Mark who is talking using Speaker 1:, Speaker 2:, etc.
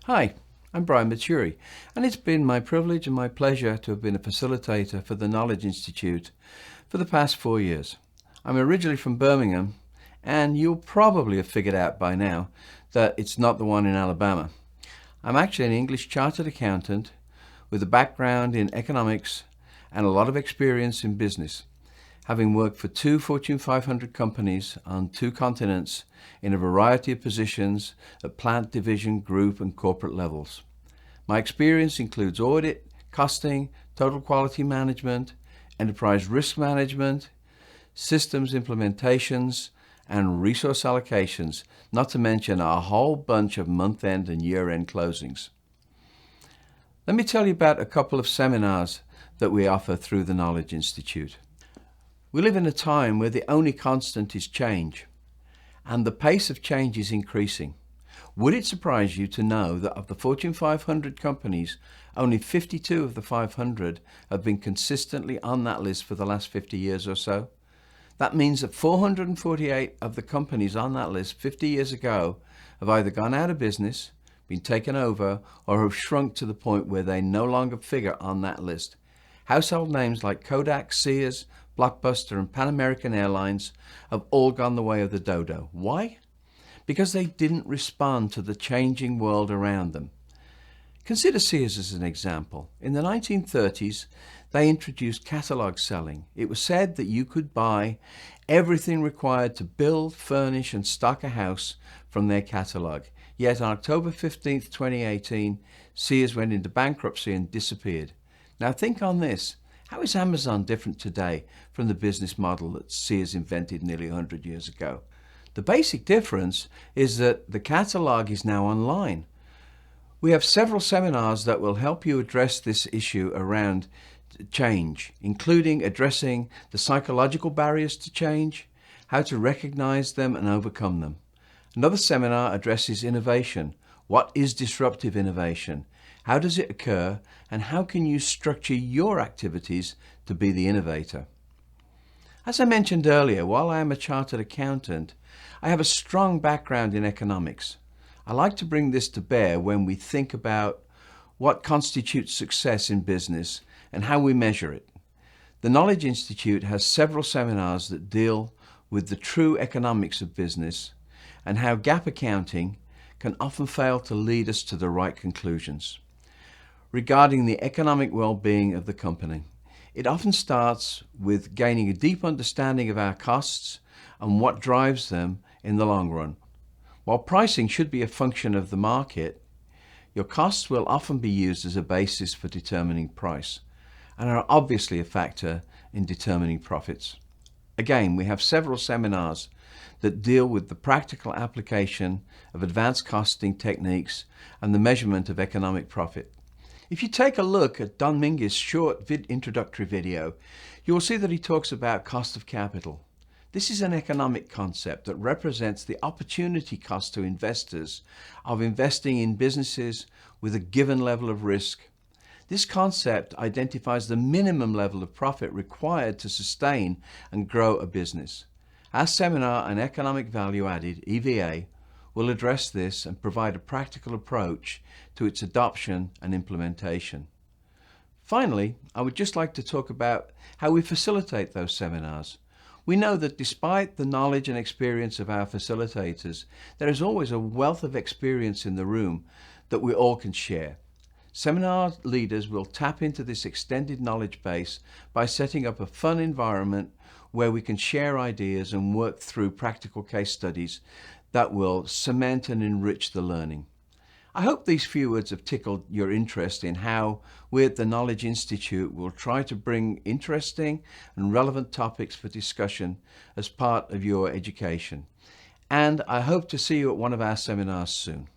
Speaker 1: Hi, I'm Brian Maturi, and it's been my privilege and my pleasure to have been a facilitator for the Knowledge Institute for the past 4 years. I'm originally from Birmingham, and you'll probably have figured out by now that it's not the one in Alabama. I'm actually an English chartered accountant with a background in economics and a lot of experience in business, having worked for 2 Fortune 500 companies on 2 continents in a variety of positions at plant, division, group, and corporate levels. My experience includes audit, costing, total quality management, enterprise risk management, systems implementations, and resource allocations, not to mention a whole bunch of month-end and year-end closings. Let me tell you about a couple of seminars that we offer through the Knowledge Institute. We live in a time where the only constant is change, and the pace of change is increasing. Would it surprise you to know that of the Fortune 500 companies, only 52 of the 500 have been consistently on that list for the last 50 years or so? That means that 448 of the companies on that list 50 years ago have either gone out of business, been taken over, or have shrunk to the point where they no longer figure on that list. Household names like Kodak, Sears, Blockbuster, and Pan American Airlines have all gone the way of the dodo. Why? Because they didn't respond to the changing world around them. Consider Sears as an example. In the 1930s, they introduced catalog selling. It was said that you could buy everything required to build, furnish, and stock a house from their catalog. Yet on October 15th, 2018, Sears went into bankruptcy and disappeared. Now think on this. How is Amazon different today from the business model that Sears invented nearly 100 years ago? The basic difference is that the catalog is now online. We have several seminars that will help you address this issue around change, including addressing the psychological barriers to change, how to recognize them and overcome them. Another seminar addresses innovation. What is disruptive innovation? How does it occur, and how can you structure your activities to be the innovator? As I mentioned earlier, while I am a chartered accountant, I have a strong background in economics. I like to bring this to bear when we think about what constitutes success in business and how we measure it. The Knowledge Institute has several seminars that deal with the true economics of business and how gap accounting can often fail to lead us to the right conclusions. Regarding the economic well-being of the company, it often starts with gaining a deep understanding of our costs and what drives them in the long run. While pricing should be a function of the market, your costs will often be used as a basis for determining price and are obviously a factor in determining profits. Again, we have several seminars that deal with the practical application of advanced costing techniques and the measurement of economic profit. If you take a look at Don Mingus' short introductory video, you will see that he talks about cost of capital. This is an economic concept that represents the opportunity cost to investors of investing in businesses with a given level of risk. This concept identifies the minimum level of profit required to sustain and grow a business. Our seminar on Economic Value Added, EVA, will address this and provide a practical approach to its adoption and implementation. Finally, I would just like to talk about how we facilitate those seminars. We know that despite the knowledge and experience of our facilitators, there is always a wealth of experience in the room that we all can share. Seminar leaders will tap into this extended knowledge base by setting up a fun environment where we can share ideas and work through practical case studies that will cement and enrich the learning. I hope these few words have tickled your interest in how we at the Knowledge Institute will try to bring interesting and relevant topics for discussion as part of your education. And I hope to see you at one of our seminars soon.